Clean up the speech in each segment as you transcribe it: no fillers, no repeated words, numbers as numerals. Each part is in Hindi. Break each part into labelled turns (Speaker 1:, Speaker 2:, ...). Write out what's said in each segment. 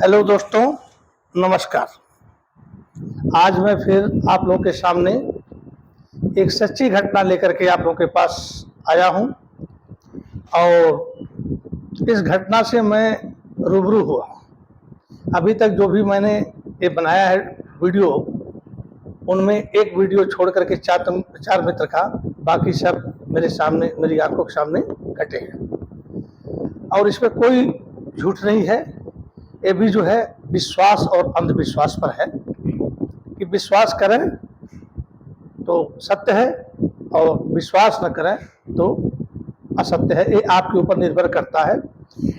Speaker 1: हेलो दोस्तों, नमस्कार। आज मैं फिर आप लोगों के सामने एक सच्ची घटना लेकर के आप लोगों के पास आया हूं और इस घटना से मैं रूबरू हुआ हूं। अभी तक जो भी मैंने ये बनाया है वीडियो, उनमें एक वीडियो छोड़ करके चार मित्र का, बाकी सब मेरे सामने, मेरी आंखों के सामने घटे हैं और इसमें कोई झूठ नहीं है। ये भी जो है विश्वास और अंधविश्वास पर है कि विश्वास करें तो सत्य है और विश्वास न करें तो असत्य है। ये आपके ऊपर निर्भर करता है।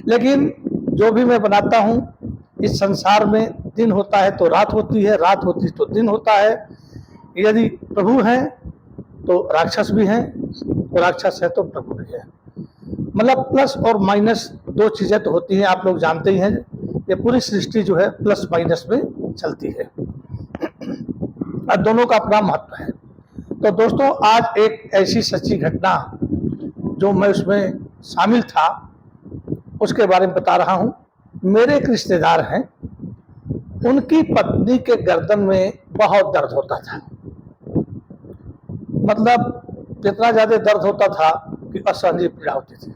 Speaker 1: लेकिन जो भी मैं बनाता हूँ, इस संसार में दिन होता है तो रात होती है, रात होती है तो दिन होता है। यदि प्रभु हैं तो राक्षस भी हैं, तो राक्षस है तो प्रभु भी है। मतलब प्लस और माइनस दो चीजें तो होती हैं, आप लोग जानते ही हैं। ये पूरी सृष्टि जो है प्लस माइनस में चलती है और दोनों का अपना महत्व है। तो दोस्तों, आज एक ऐसी सच्ची घटना जो मैं उसमें शामिल था, उसके बारे में बता रहा हूं। मेरे एक रिश्तेदार हैं, उनकी पत्नी के गर्दन में बहुत दर्द होता था। मतलब इतना ज्यादा दर्द होता था कि असहनीय पीड़ा होती थी।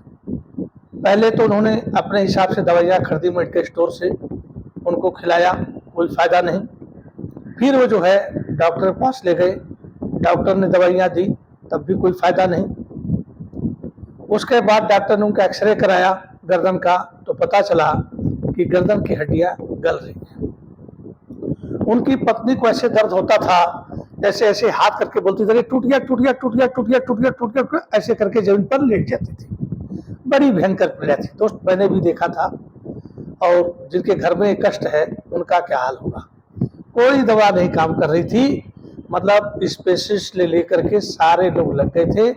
Speaker 1: पहले तो उन्होंने अपने हिसाब से दवाइयाँ खरीदी मेडिकल स्टोर से, उनको खिलाया, कोई फायदा नहीं। फिर वो जो है डॉक्टर के पास ले गए, डॉक्टर ने दवाइयाँ दी, तब भी कोई फायदा नहीं। उसके बाद डॉक्टर ने उनका एक्सरे कराया गर्दन का, तो पता चला कि गर्दन की हड्डियाँ गल रही हैं। उनकी पत्नी को ऐसे दर्द होता था जैसे ऐसे हाथ करके बोलती थी, टूट गया टूट गया टूट गया टूट गया टूट गया टूट गया, ऐसे करके जमीन पर लेट जाती थी। बड़ी भयंकर पीड़ा थी दोस्त, मैंने भी देखा था। और जिनके घर में कष्ट है उनका क्या हाल होगा। कोई दवा नहीं काम कर रही थी। मतलब स्पेशलिस्ट ले लेकर के सारे लोग लग गए थे।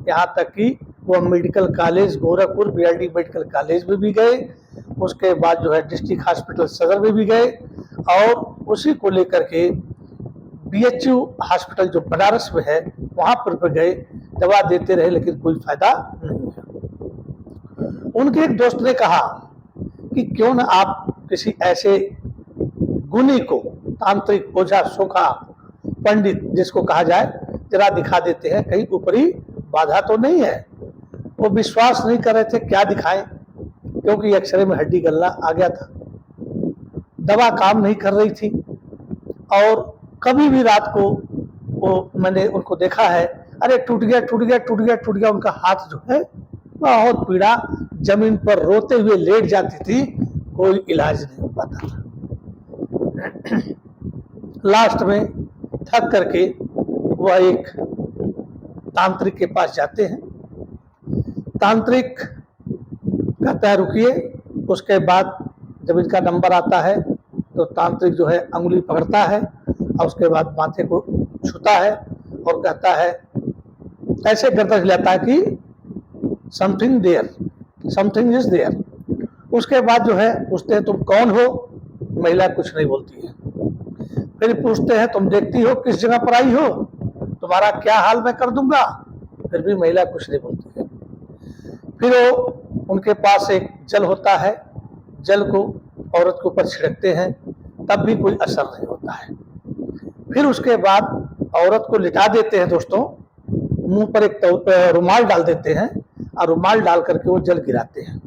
Speaker 1: यहाँ तक कि वो medical college Gorakhpur BRD medical college में भी गए, उसके बाद जो है डिस्ट्रिक्ट हॉस्पिटल सदर में भी गए और उसी को लेकर के बीएचयू हॉस्पिटल जो बनारस में है वहां पर गए, दवा देते रहे, लेकिन कोई फायदा नहीं है। उनके एक दोस्त ने कहा कि क्यों ना आप किसी ऐसे गुणी को, तांत्रिक, ओझा, सोखा, पंडित जिसको कहा जाए, जरा दिखा देते हैं, कहीं ऊपरी बाधा तो नहीं है। वो विश्वास नहीं कर रहे थे क्या दिखाएं, क्योंकि एक्सरे में हड्डी गलना आ गया था, दवा काम नहीं कर रही थी। और कभी भी रात को वो मैंने उनको देखा है, अरे टूट गया टूट गया टूट गया टूट गया, उनका हाथ जो है बहुत पीड़ा, जमीन पर रोते हुए लेट जाती थी, कोई इलाज नहीं हो पाता था। लास्ट में थक करके वह एक तांत्रिक के पास जाते हैं। तांत्रिक कहता है रुकिए। उसके बाद जब इनका नंबर आता है तो तांत्रिक जो है अंगुली पकड़ता है और उसके बाद माथे को छूता है और कहता है, ऐसे गर्दन हिलाता है कि something there, something is there. उसके बाद जो है पूछते हैं तुम कौन हो। महिला कुछ नहीं बोलती है। फिर पूछते हैं तुम देखती हो किस जगह पर आई हो, तुम्हारा क्या हाल मैं कर दूंगा। फिर भी महिला कुछ नहीं बोलती है। फिर वो उनके पास एक जल होता है, जल को औरत के ऊपर छिड़कते हैं, तब भी कोई असर नहीं होता है। फिर उसके बाद औरत को लिटा देते हैं दोस्तों, मुंह पर एक रुमाल डाल देते हैं और रुमाल डाल करके वो जल गिराते हैं।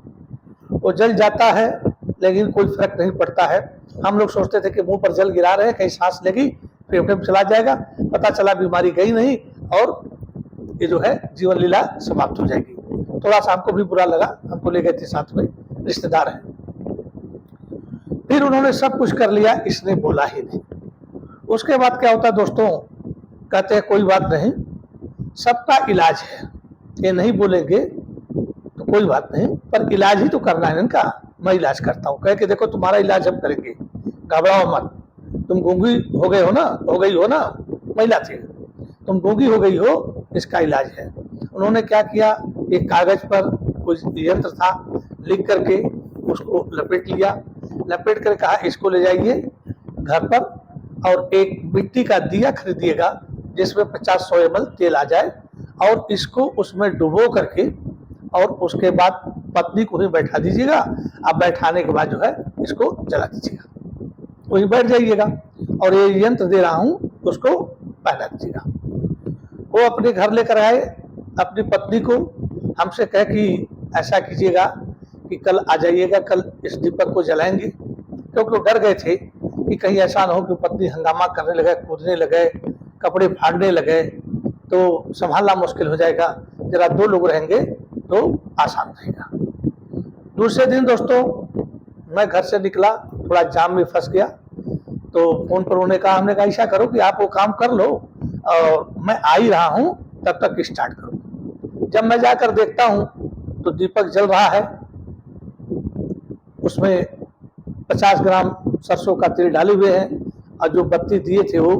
Speaker 1: वो जल जाता है लेकिन कोई फर्क नहीं पड़ता है। हम लोग सोचते थे कि मुंह पर जल गिरा रहे हैं, कहीं सांस लेगी फेफड़े में चला जाएगा, पता चला बीमारी गई नहीं और ये जो है जीवन लीला समाप्त हो जाएगी। थोड़ा सा हमको भी बुरा लगा, हमको ले गए थे साथ में, रिश्तेदार हैं। फिर उन्होंने सब कुछ कर लिया, इसने बोला ही नहीं। उसके बाद क्या होता है दोस्तों, कहते हैं कोई बात नहीं, सबका इलाज है, ये नहीं बोलेंगे तो कोई बात नहीं, पर इलाज ही तो करना है इनका, मैं इलाज करता हूँ। कह के देखो तुम्हारा इलाज हम करेंगे, घबराओ मत। तुम गूंगी हो गए हो ना, हो गई हो ना, महिला थी, तुम गूंगी हो गई हो, इसका इलाज है। उन्होंने क्या किया, एक कागज पर कुछ यंत्र था, लिख करके उसको लपेट लिया, लपेट कर कहा इसको ले जाइए घर पर और एक मिट्टी का दिया खरीदिएगा जिसमें 50-100 ml तेल आ जाए और इसको उसमें डुबो करके और उसके बाद पत्नी को ही बैठा दीजिएगा, आप बैठाने के बाद जो है इसको जला दीजिएगा, वहीं बैठ जाइएगा और ये यंत्र दे रहा हूँ उसको पहना दीजिएगा। वो अपने घर लेकर आए, अपनी पत्नी को हमसे कहे कि ऐसा कीजिएगा कि कल आ जाइएगा, कल इस दीपक को जलाएंगे, क्योंकि वो डर गए थे कि कहीं ऐसा ना हो कि पत्नी हंगामा करने लगे, कूदने लगे, कपड़े फाड़ने लगे तो संभालना मुश्किल हो जाएगा। जरा 2 लोग रहेंगे तो आसान रहेगा। दूसरे दिन दोस्तों मैं घर से निकला, थोड़ा जाम में फंस गया, तो फोन पर उन्होंने कहा, हमने कहा ऐसा करो कि आप वो काम कर लो और मैं आ ही रहा हूँ, तब तक स्टार्ट करो। जब मैं जाकर देखता हूँ तो दीपक जल रहा है, उसमें 50 ग्राम सरसों का तेल डाले हुए हैं और जो बत्ती दिए थे वो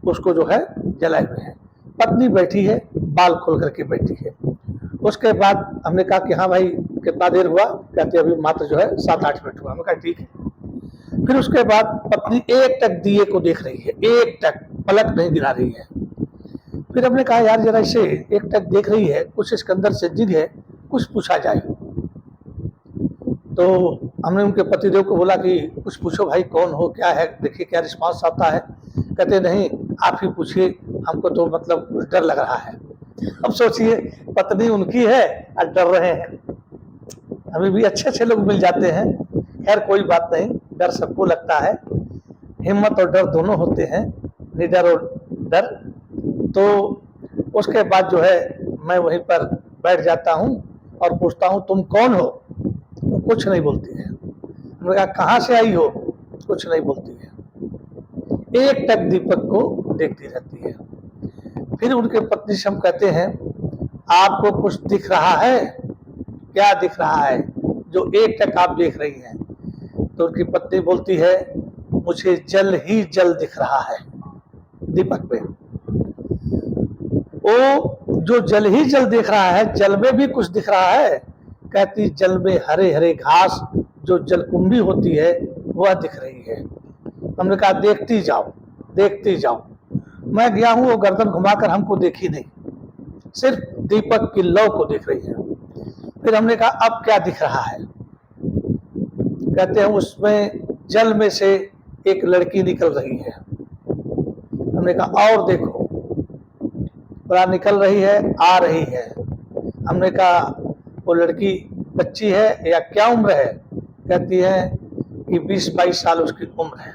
Speaker 1: उसको जो है जलाए हुए हैं। पत्नी बैठी है, बाल खोल करके बैठी है। उसके बाद हमने कहा कि हाँ भाई कितना देर हुआ, कहते अभी मात्र जो है 7-8 मिनट हुआ। हमने कहा ठीक है। फिर उसके बाद पत्नी एक टक दिए को देख रही है, एक टक पलक नहीं गिरा रही है। फिर हमने कहा यार जरा इसे एक टक देख रही है, कुछ इसके अंदर से जिद है, कुछ पूछा जाए। तो हमने उनके पतिदेव को बोला कि कुछ पूछो भाई, कौन हो, क्या है, देखिए क्या रिस्पांस आता है। कहते नहीं आप ही पूछिए, हमको तो मतलब कुछ डर लग रहा है। अब सोचिए पत्नी उनकी है और डर रहे हैं। अभी भी अच्छे लोग मिल जाते हैं, खैर कोई बात नहीं, डर सबको लगता है, हिम्मत और डर दोनों होते हैं, निडर और डर। तो उसके बाद जो है मैं वहीं पर बैठ जाता हूँ और पूछता हूँ तुम कौन हो, तो कुछ नहीं बोलती है। मैंने कहा कहाँ से आई हो, कुछ नहीं बोलती है, एक टक दीपक को देखती रहती है। फिर उनके पत्नी से हम कहते हैं आपको कुछ दिख रहा है, क्या दिख रहा है जो एक टक आप देख रही हैं? तो उनकी पत्नी बोलती है मुझे जल ही जल दिख रहा है दीपक पे। वो जो जल ही जल दिख रहा है, जल में भी कुछ दिख रहा है। कहती जल में हरे हरे घास जो जलकुंभी होती है वह दिख रही है। हमने कहा देखती जाओ, देखती जाओ। मैं गया हूं, वो गर्दन घुमाकर हमको देखी नहीं, सिर्फ दीपक की लौ को देख रही है। फिर हमने कहा अब क्या दिख रहा है? कहते हैं उसमें जल में से एक लड़की निकल रही है। हमने कहा और देखो, पूरा निकल रही है, आ रही है। हमने कहा वो लड़की बच्ची है या क्या उम्र है? कहती है कि 20-22 साल उसकी उम्र है।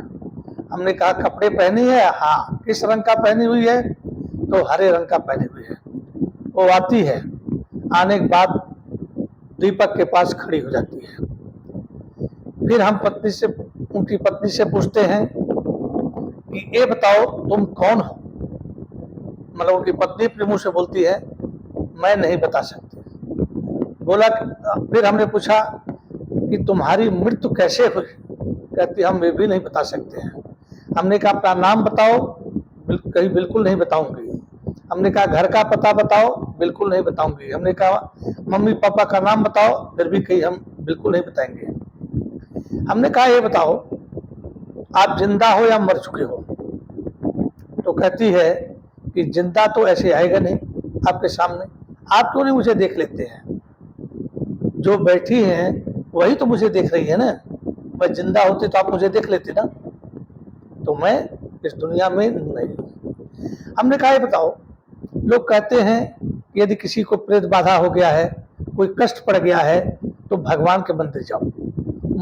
Speaker 1: हमने कहा कपड़े पहनी है? हाँ। किस रंग का पहनी हुई है? तो हरे रंग का पहनी हुई है। वो आती है, आने के बाद दीपक के पास खड़ी हो जाती है। फिर हम उनकी पत्नी से पूछते हैं कि ये बताओ तुम कौन हो? मतलब उनकी पत्नी अपने मुंह से बोलती है मैं नहीं बता सकती। बोला फिर हमने पूछा कि तुम्हारी मृत्यु कैसे हुई? कहती हम ये भी नहीं बता सकते हैं। हमने कहा अपना नाम बताओ, कहीं बिल्कुल नहीं बताऊंगी। हमने कहा घर का पता बताओ, बिल्कुल नहीं बताऊंगी। हमने कहा मम्मी पापा का नाम बताओ, फिर भी कहीं हम बिल्कुल नहीं बताएंगे। हमने कहा ये बताओ आप जिंदा हो या मर चुके हो? तो कहती है कि जिंदा तो ऐसे आएगा नहीं आपके सामने, आप क्यों नहीं मुझे देख लेते हैं? जो बैठी हैं वही तो मुझे देख रही है ना, मैं जिंदा होती तो आप मुझे देख लेते ना, तो मैं इस दुनिया में नहीं हूं। हमने कहा ये बताओ, लोग कहते हैं कि यदि किसी को प्रेत बाधा हो गया है, कोई कष्ट पड़ गया है, तो भगवान के मंदिर जाओ,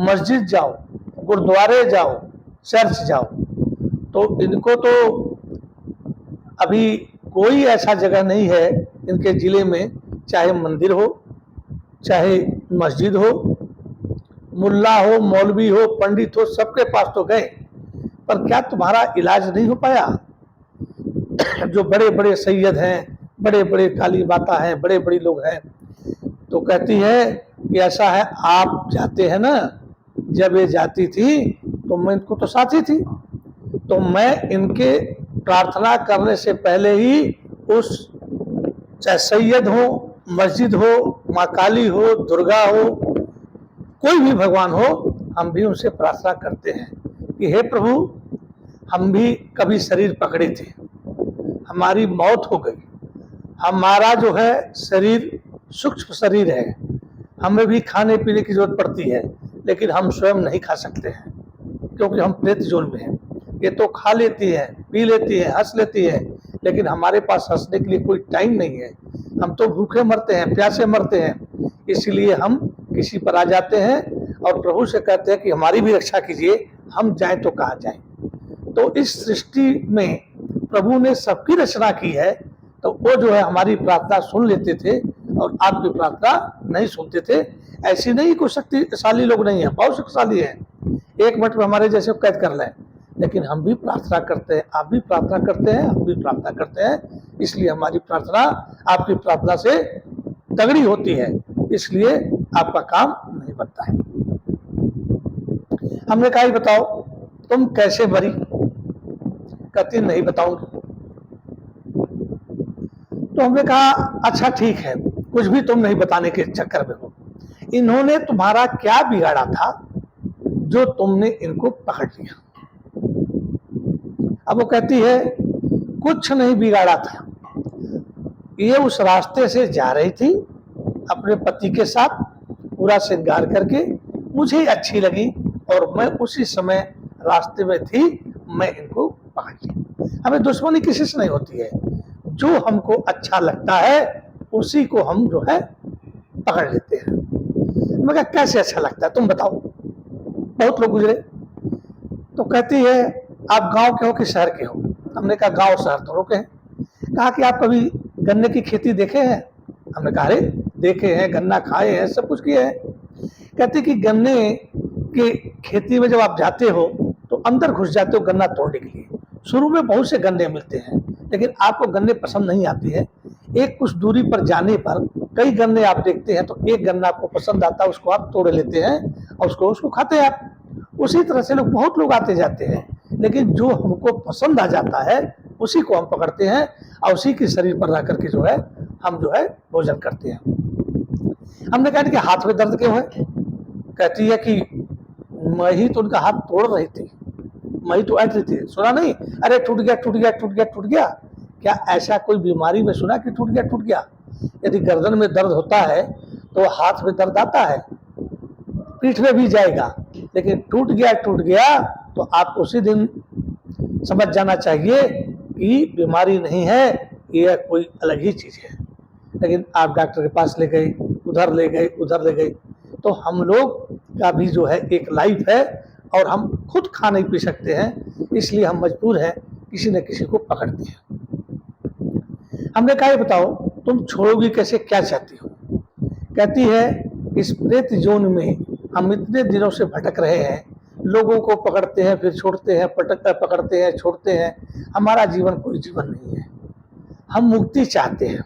Speaker 1: मस्जिद जाओ, गुरुद्वारे जाओ, चर्च जाओ। तो इनको तो अभी कोई ऐसा जगह नहीं है इनके जिले में, चाहे मंदिर हो, चाहे मस्जिद हो, मुल्ला हो, मौलवी हो, पंडित हो, सबके पास तो गए, पर क्या तुम्हारा इलाज नहीं हो पाया? जो बड़े बड़े सैयद हैं, बड़े बड़े काली माता हैं, बड़े बड़े लोग हैं। तो कहती है कि ऐसा है, आप जाते हैं ना, जब ये जाती थी तो मैं इनको तो साथी थी, तो मैं इनके प्रार्थना करने से पहले ही उस चाहे सैयद हो, मस्जिद हो, माँ काली हो, दुर्गा हो, कोई भी भगवान हो, हम भी उनसे प्रार्थना करते हैं कि हे प्रभु हम भी कभी शरीर पकड़े थे, हमारी मौत हो गई, हमारा जो है शरीर सूक्ष्म शरीर है, हमें भी खाने पीने की जरूरत पड़ती है, लेकिन हम स्वयं नहीं खा सकते हैं क्योंकि हम प्रेत जोन में हैं। ये तो खा लेती है, पी लेती है, हंस लेती है, लेकिन हमारे पास हंसने के लिए कोई टाइम नहीं है। हम तो भूखे मरते हैं, प्यासे मरते हैं, इसलिए हम किसी पर आ जाते हैं और प्रभु से कहते हैं कि हमारी भी रक्षा कीजिए, हम जाएं तो कहाँ जाएं। तो इस सृष्टि में प्रभु ने सबकी रचना की है, तो वो जो है हमारी प्रार्थना सुन लेते थे और आपकी प्रार्थना नहीं सुनते थे। ऐसी नहीं कोई शक्तिशाली लोग नहीं है, बहुत शक्तिशाली है, 1 मिनट में हमारे जैसे कैद कर लें, लेकिन हम भी प्रार्थना करते हैं, आप भी प्रार्थना करते हैं, हम भी प्रार्थना करते हैं। इसलिए हमारी प्रार्थना आपकी प्रार्थना से तगड़ी होती है, इसलिए आपका काम नहीं बनता है। हमने कहा बताओ तुम कैसे मरी? कहती नहीं बताऊंगी। तो हमने कहा अच्छा ठीक है, कुछ भी तुम नहीं बताने के चक्कर में हो। इन्होंने तुम्हारा क्या बिगाड़ा था जो तुमने इनको पकड़ लिया? अब वो कहती है कुछ नहीं बिगाड़ा था, ये उस रास्ते से जा रही थी अपने पति के साथ पूरा श्रृंगार करके, मुझे अच्छी लगी और मैं उसी समय रास्ते में थी, मैं इनको पकड़ ली। हमें दुश्मनी किसी से नहीं होती है, जो हमको अच्छा लगता है उसी को हम जो है पकड़ लेते हैं। मैं कहा कैसे अच्छा लगता है तुम बताओ, बहुत लोग गुजरे। तो कहती है आप गांव के हो कि शहर के हो? हमने कहा गांव शहर दोनों के हैं। कहा कि आप कभी गन्ने की खेती देखे हैं? हमने कहा अरे देखे हैं, गन्ना खाए हैं, सब कुछ किए हैं। कहते कि गन्ने की खेती में जब आप जाते हो तो अंदर घुस जाते हो गन्ना तोड़ने के लिए। शुरू में बहुत से गन्ने मिलते हैं, लेकिन आपको गन्ने पसंद नहीं आती है। एक कुछ दूरी पर जाने पर कई गन्ने आप देखते हैं, तो एक गन्ना आपको पसंद आता है, उसको आप तोड़ लेते हैं और उसको खाते हैं आप। उसी तरह से बहुत लोग आते जाते हैं, लेकिन जो हमको पसंद आ जाता है उसी को हम पकड़ते हैं और उसी के शरीर पर रह करके जो है हम जो है भोजन करते हैं। हमने कहा कि हाथ में दर्द क्यों है? कहती है कि मैं ही तो उनका हाथ तोड़ रही थी, मैं ही तो ऐट रही थी, सुना नहीं? अरे टूट गया टूट गया टूट गया टूट गया। क्या ऐसा कोई बीमारी में सुना कि टूट गया टूट गया? यदि गर्दन में दर्द होता है तो हाथ में दर्द आता है, पीठ में भी जाएगा, लेकिन टूट गया तो आप उसी दिन समझ जाना चाहिए कि बीमारी नहीं है, यह कोई अलग ही चीज है। लेकिन आप डॉक्टर के पास ले गए, उधर ले गए, उधर ले गए। तो हम लोग का भी जो है एक लाइफ है और हम खुद खा नहीं पी सकते हैं, इसलिए हम मजबूर हैं किसी न किसी को पकड़ते हैं। हमने कहा बताओ तुम छोड़ोगी कैसे, क्या चाहती हो? कहती है इस प्रेत जोन में हम इतने दिनों से भटक रहे हैं, लोगों को पकड़ते हैं फिर छोड़ते हैं, पकड़ते हैं छोड़ते हैं, हमारा जीवन कोई जीवन नहीं है, हम मुक्ति चाहते हैं।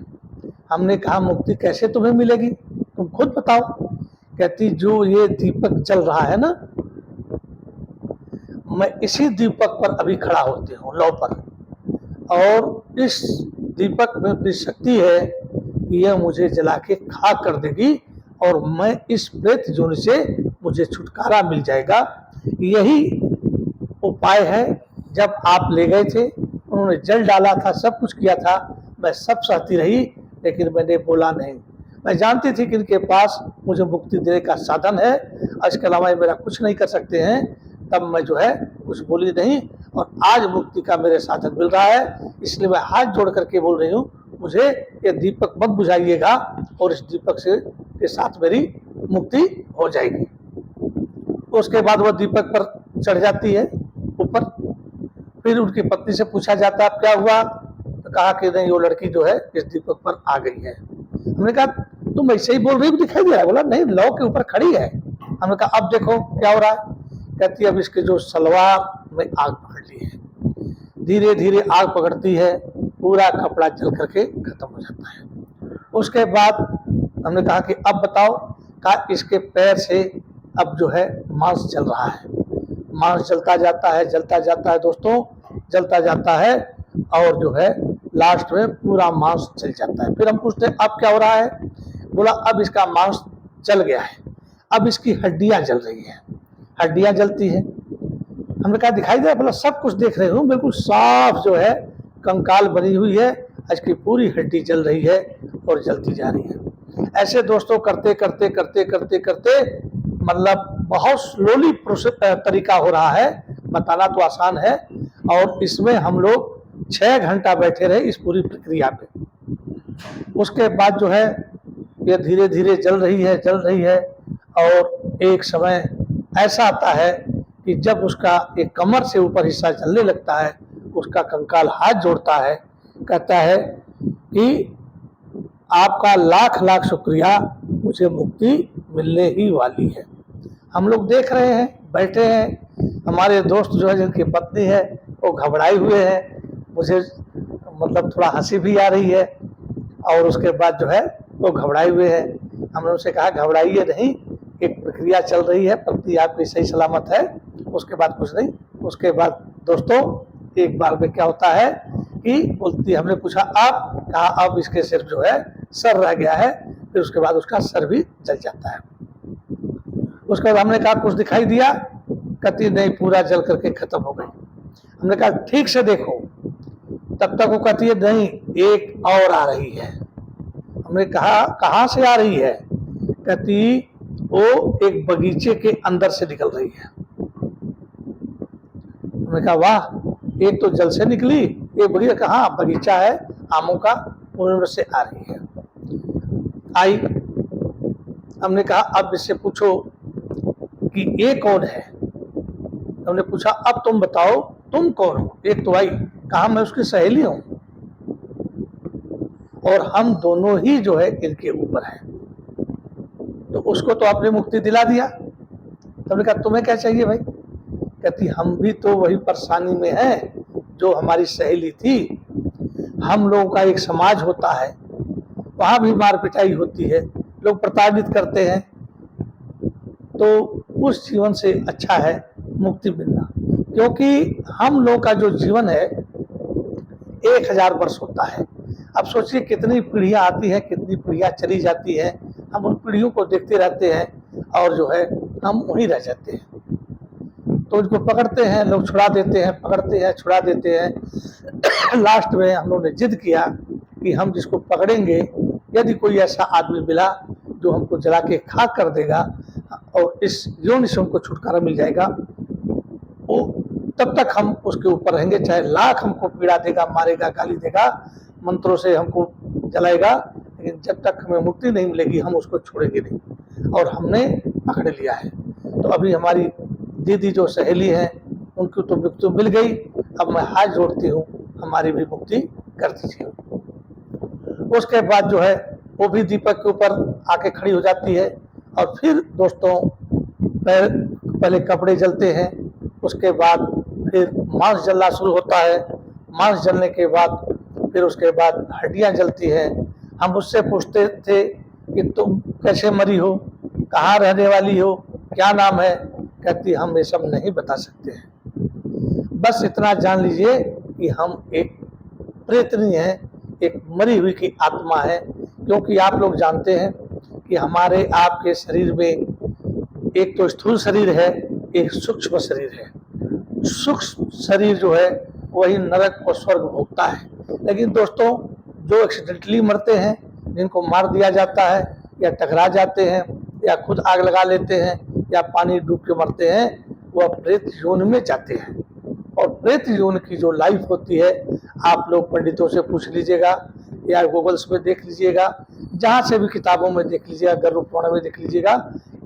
Speaker 1: हमने कहा मुक्ति कैसे तुम्हें मिलेगी, तुम खुद बताओ। कहती जो ये दीपक जल रहा है ना, मैं इसी दीपक पर अभी खड़ा होती हूँ लौ पर, और इस दीपक में अपनी शक्ति है, यह मुझे जला के खाक कर देगी और मैं इस प्रेत जोन से मुझे छुटकारा मिल जाएगा। यही उपाय है। जब आप ले गए थे उन्होंने जल डाला था, सब कुछ किया था, मैं सब सहती रही, लेकिन मैंने बोला नहीं। मैं जानती थी कि इनके पास मुझे मुक्ति देने का साधन है, इसके अलावा ये मेरा कुछ नहीं कर सकते हैं, तब मैं जो है कुछ बोली नहीं। और आज मुक्ति का मेरे साधन मिल रहा है, इसलिए मैं हाथ जोड़ करके बोल रही हूँ, मुझे ये दीपक मत बुझाइएगा और इस दीपक से के साथ मेरी मुक्ति हो जाएगी। उसके बाद वह दीपक पर चढ़ जाती है ऊपर। फिर उनकी पत्नी से पूछा जाता है क्या हुआ, तो कहा कि नहीं वो लड़की जो है इस दीपक पर आ गई है। हमने कहा तुम ऐसे ही बोल रही हो, दिखाई दे रहा है? बोला नहीं, लौ के ऊपर खड़ी है। हमने कहा अब देखो क्या हो रहा है। कहती है अब इसके जो सलवार में आग पकड़ ली है, धीरे धीरे आग पकड़ती है, पूरा कपड़ा जल करके खत्म हो जाता है। उसके बाद हमने कहा कि अब बताओ, कहा इसके पैर से अब जो है मांस जल रहा है, मांस जलता जाता है दोस्तों, जलता जाता है और जो है लास्ट में पूरा मांस जल जाता है। फिर हम पूछते हैं अब क्या हो रहा है? बोला अब इसका मांस जल गया है, अब इसकी हड्डियां जल रही हैं, हड्डियां जलती है। हमने कहा दिखाई दे रहा? बोला सब कुछ देख रहे हो, बिल्कुल साफ जो है कंकाल बनी हुई है, इसकी पूरी हड्डी जल रही है और जलती जा रही है। ऐसे दोस्तों करते करते करते करते करते मतलब बहुत स्लोली तरीका हो रहा है, बताना तो आसान है। और इसमें हम लोग 6 घंटा बैठे रहे इस पूरी प्रक्रिया पे। उसके बाद जो है ये धीरे धीरे जल रही है और एक समय ऐसा आता है कि जब उसका एक कमर से ऊपर हिस्सा जलने लगता है, उसका कंकाल हाथ जोड़ता है, कहता है कि आपका लाख लाख शुक्रिया, मुझे मुक्ति मिलने ही वाली है। हम लोग देख रहे हैं, बैठे हैं। हमारे दोस्त जो है, जिनकी पत्नी है, वो घबराए हुए हैं। मुझे मतलब थोड़ा हंसी भी आ रही है। और उसके बाद जो है वो घबराए हुए हैं। हमने उनसे कहा घबराइए नहीं, एक प्रक्रिया चल रही है, पत्नी आपकी सही सलामत है, उसके बाद कुछ नहीं। उसके बाद दोस्तों एक बार में क्या होता है कि बोलती, हमने पूछा आप, कहा अब इसके सिर्फ जो है सर रह गया है। फिर उसके बाद उसका सर भी जल जाता है। उसके बाद हमने कहा कुछ दिखाई दिया? कहती नहीं, पूरा जल करके खत्म हो गई। हमने कहा ठीक से देखो, तब तक वो कहती है नहीं, एक और आ रही है। हमने कहा कहाँ से आ रही है? कहती वो एक बगीचे के अंदर से निकल रही है। हमने कहा वाह, एक तो जल से निकली, एक बगीचा, कहाँ बगीचा है आमों का, उनमें से आ रही है। आई, हमने कहा अब इससे पूछो कि ये कौन है। हमने पूछा अब तुम बताओ तुम कौन हो। एक तो आई, कहा मैं उसकी सहेली हूं और हम दोनों ही जो है इनके ऊपर हैं। तो उसको तो आपने मुक्ति दिला दिया। तो हमने कहा तुम्हें क्या चाहिए भाई? कहती हम भी तो वही परेशानी में हैं जो हमारी सहेली थी। हम लोगों का एक समाज होता है, वहां भी मार पिटाई होती है, लोग प्रताड़ित करते हैं। तो उस जीवन से अच्छा है मुक्ति मिलना, क्योंकि हम लोगों का जो जीवन है 1000 वर्ष होता है। अब सोचिए कितनी पीढ़ियां आती हैं, कितनी पीढ़ियां चली जाती हैं, हम उन पीढ़ियों को देखते रहते हैं और जो है हम वहीं रह जाते हैं। तो उनको पकड़ते हैं लोग, छुड़ा देते हैं, पकड़ते हैं छुड़ा देते हैं। लास्ट में हम लोगों ने जिद किया कि हम जिसको पकड़ेंगे, यदि कोई ऐसा आदमी मिला जो हमको जला के खाक कर देगा और इस योनि से हमको छुटकारा मिल जाएगा, वो तब तक हम उसके ऊपर रहेंगे, चाहे लाख हमको पीड़ा देगा, मारेगा, गाली देगा, मंत्रों से हमको जलाएगा, लेकिन जब तक हमें मुक्ति नहीं मिलेगी हम उसको छोड़ेंगे नहीं। और हमने पकड़ लिया है। तो अभी हमारी दीदी जो सहेली है उनको तो मुक्ति मिल गई। अब मैं हाथ जोड़ती हूँ, हमारी भी मुक्ति कर दीजिए। उसके बाद जो है वो भी दीपक के ऊपर आके खड़ी हो जाती है। और फिर दोस्तों पहले कपड़े जलते हैं, उसके बाद फिर मांस जलना शुरू होता है। मांस जलने के बाद फिर उसके बाद हड्डियां जलती हैं। हम उससे पूछते थे कि तुम कैसे मरी हो, कहाँ रहने वाली हो, क्या नाम है? कहती हम ये सब नहीं बता सकते हैं, बस इतना जान लीजिए कि हम एक प्रेतनी है, एक मरी हुई की आत्मा है। क्योंकि आप लोग जानते हैं कि हमारे आपके शरीर में एक तो स्थूल शरीर है, एक सूक्ष्म शरीर है। सूक्ष्म शरीर जो है वही नरक और स्वर्ग भोगता है। लेकिन दोस्तों जो एक्सीडेंटली मरते हैं, जिनको मार दिया जाता है या टकरा जाते हैं या खुद आग लगा लेते हैं या पानी डूब के मरते हैं, वह प्रेत योनि में जाते हैं। और प्रेत योनि की जो लाइफ होती है, आप लोग पंडितों से पूछ लीजिएगा या गूगल्स में देख लीजिएगा, जहाँ से भी किताबों में देख लीजिएगा, गरुड़ पुराण में देख लीजिएगा,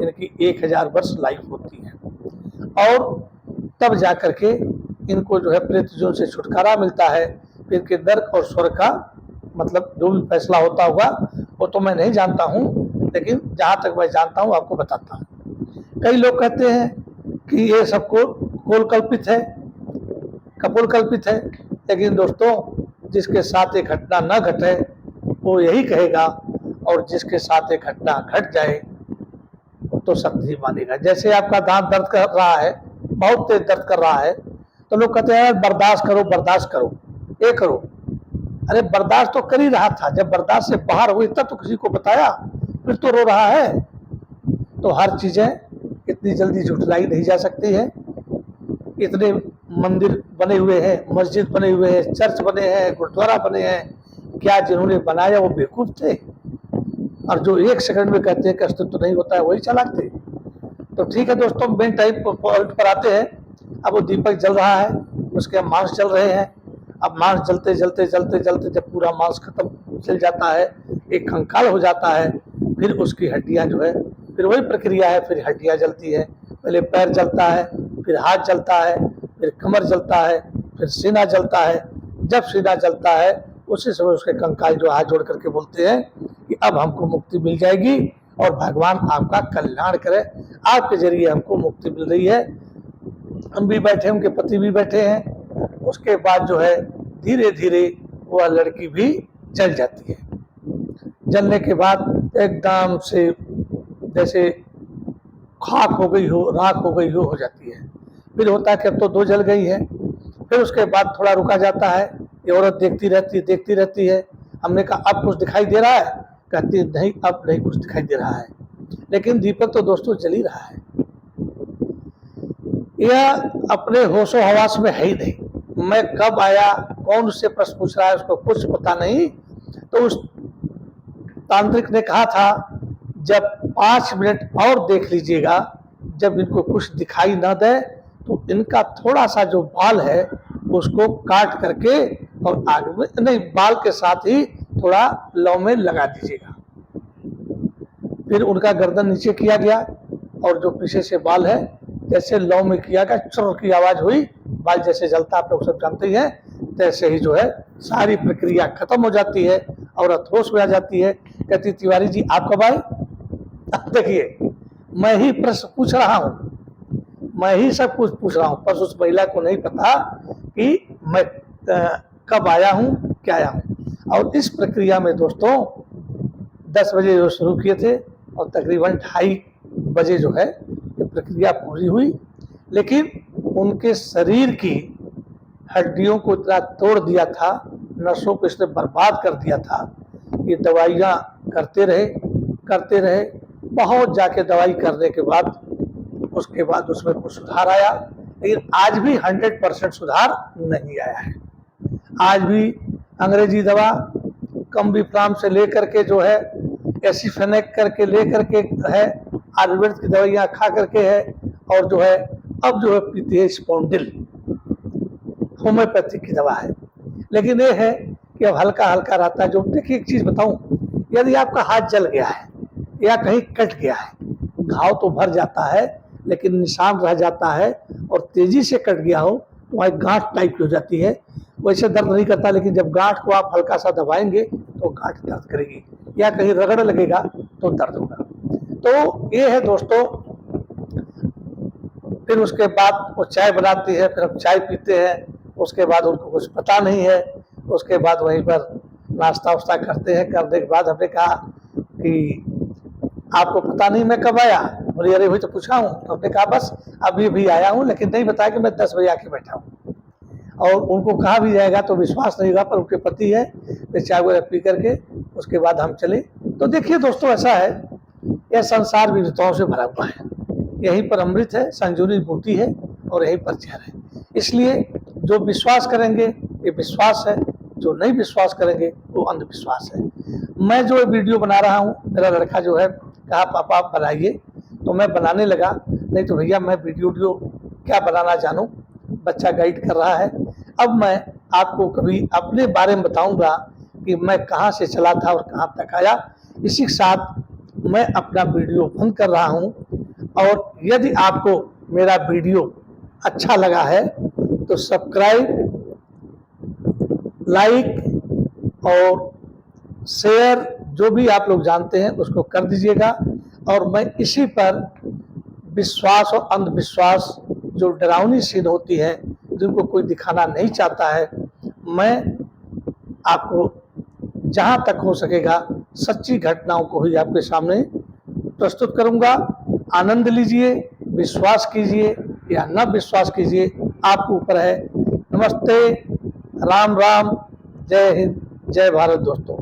Speaker 1: इनकी 1000 वर्ष लाइफ होती है। और तब जा करके इनको जो है प्रेत योनि से छुटकारा मिलता है। फिर के नरक और स्वर्ग का मतलब जो भी फैसला होता होगा वो तो मैं नहीं जानता हूँ, लेकिन जहाँ तक मैं जानता हूँ आपको बताता हूँ। कई लोग कहते हैं कि ये सबको कपोल कल्पित है, लेकिन दोस्तों जिसके साथ एक घटना न घटे वो यही कहेगा, और जिसके साथ एक घटना घट जाए वो तो सत्य ही मानेगा। जैसे आपका दांत दर्द कर रहा है, बहुत तेज दर्द कर रहा है, तो लोग कहते हैं बर्दाश्त करो बर्दाश्त करो, ये करो। अरे बर्दाश्त तो कर ही रहा था, जब बर्दाश्त से बाहर हुई तब तो किसी को बताया, फिर तो रो रहा है। तो हर चीजें इतनी जल्दी झुठलाई नहीं जा सकती है। इतने मंदिर बने हुए हैं, मस्जिद बने हुए हैं, चर्च बने हैं, गुरुद्वारा बने हैं, क्या जिन्होंने बनाया वो बेवकूफ थे? और जो 1 सेकंड में कहते हैं कि अस्तित्व नहीं होता है वही चालाक थे। तो ठीक है दोस्तों, मेन टाइप पॉइंट पर आते हैं। अब वो दीपक जल रहा है, उसके मांस जल रहे हैं। अब मांस जलते जलते जलते जलते जब पूरा मांस खत्म जल जाता है, एक कंकाल हो जाता है, फिर उसकी हड्डियां जो है, फिर वही प्रक्रिया है, फिर हड्डियां जलती है। पहले पैर जलता है, फिर हाथ जलता है, फिर कमर जलता है, फिर सीना जलता है। जब सीना जलता है उसी समय उसके कंकाल जो हाथ जोड़ करके बोलते हैं कि अब हमको मुक्ति मिल जाएगी और भगवान आपका कल्याण करे, आपके जरिए हमको मुक्ति मिल रही है। हम भी बैठे, उनके पति भी बैठे हैं। उसके बाद जो है धीरे धीरे वह लड़की भी जल जाती है। जलने के बाद एकदम से जैसे खाक हो गई हो, राख हो गई हो जाती है। फिर होता है कि अब तो 2 जल गई है। फिर उसके बाद थोड़ा रुका जाता है, ये औरत देखती रहती है। हमने कहा अब कुछ दिखाई दे रहा है? कहती नहीं, अब नहीं कुछ दिखाई दे रहा है। लेकिन दीपक तो दोस्तों जल ही रहा है। यह अपने होशो हवास में है ही नहीं। मैं कब आया, कौन उससे प्रश्न पूछ रहा है, उसको कुछ पता नहीं। तो उस तांत्रिक ने कहा था जब 5 मिनट और देख लीजिएगा, जब इनको कुछ दिखाई न दे तो इनका थोड़ा सा जो बाल है उसको काट करके और आगे में नहीं, बाल के साथ ही थोड़ा लौ में लगा दीजिएगा। फिर उनका गर्दन नीचे किया गया और जो पीछे से बाल है जैसे लौ में किया गया, चुर की आवाज हुई, बाल जैसे जलता आप लोग सब जानते ही हैं, तैसे ही जो है सारी प्रक्रिया खत्म हो जाती है। औरत होश में आ जाती है, कहती तिवारी जी आप कब आए? देखिए, मैं ही प्रश्न पूछ रहा हूँ, मैं ही सब कुछ पूछ रहा हूँ, पर उस महिला को नहीं पता कि मैं कब आया हूँ, क्या आया हूँ। और इस प्रक्रिया में दोस्तों 10 बजे जो शुरू किए थे और तकरीबन 2:30 बजे जो है ये प्रक्रिया पूरी हुई। लेकिन उनके शरीर की हड्डियों को इतना तोड़ दिया था, नसों को इसने बर्बाद कर दिया था। ये दवाइयाँ करते रहे, बहुत जाके दवाई करने के बाद उसके बाद उसमें कुछ सुधार आया, लेकिन आज भी 100% सुधार नहीं आया है। आज भी अंग्रेजी दवा कम्बिफ्राम से लेकर के जो है एसिफेनेक करके लेकर के है, आयुर्वेद की दवाइयाँ खा करके है, और जो है अब जो है पीते हैं स्पॉन्डिल, होम्योपैथिक की दवा है। लेकिन ये है कि अब हल्का हल्का रहता है। जो देखिए एक चीज़ बताऊं, यदि आपका हाथ जल गया है या कहीं कट गया है, घाव तो भर जाता है लेकिन निशान रह जाता है, और तेजी से कट गया हो तो वहाँ गांठ टाइप की हो जाती है। वैसे दर्द नहीं करता, लेकिन जब गांठ को आप हल्का सा दबाएंगे तो गांठ दर्द करेगी, या कहीं रगड़ लगेगा तो दर्द होगा। तो ये है दोस्तों। फिर उसके बाद वो चाय बनाती है, फिर हम चाय पीते हैं। उसके बाद उनको कुछ पता नहीं है, उसके बाद वहीं पर नाश्ता वास्ता करते हैं। करने के बाद हमने कहा कि आपको पता नहीं मैं कब आया? बोले अरे वही तो पूछा हूँ। तो हमने कहा बस अभी भी आया हूँ, लेकिन नहीं बताया कि मैं 10 बजे आके बैठा हूँ। और उनको कहा भी जाएगा तो विश्वास नहीं होगा, पर उनके पति है। फिर चाय वगैरह पी करके उसके बाद हम चले। तो देखिए दोस्तों, ऐसा है, यह संसार विविधताओं से भरा हुआ है। यहीं पर अमृत है, संजीवनी बूटी है, और यहीं पर जहर है। इसलिए जो विश्वास करेंगे ये विश्वास है, जो नहीं विश्वास करेंगे वो अंधविश्वास है। मैं जो वीडियो बना रहा हूँ, मेरा लड़का जो है कहा पापा आप बनाइए, तो मैं बनाने लगा। नहीं तो भैया मैं वीडियो क्या बनाना जानूँ, बच्चा गाइड कर रहा है। अब मैं आपको कभी अपने बारे में बताऊंगा कि मैं कहाँ से चला था और कहाँ तक आया। इसी के साथ मैं अपना वीडियो बंद कर रहा हूँ। और यदि आपको मेरा वीडियो अच्छा लगा है तो सब्सक्राइब, लाइक और शेयर जो भी आप लोग जानते हैं उसको कर दीजिएगा। और मैं इसी पर विश्वास और अंधविश्वास, जो डरावनी सीन होती है जिनको कोई दिखाना नहीं चाहता है, मैं आपको जहां तक हो सकेगा सच्ची घटनाओं को ही आपके सामने प्रस्तुत करूंगा। आनंद लीजिए, विश्वास कीजिए या न विश्वास कीजिए, आपके ऊपर है। नमस्ते, राम राम, जय हिंद, जय भारत दोस्तों।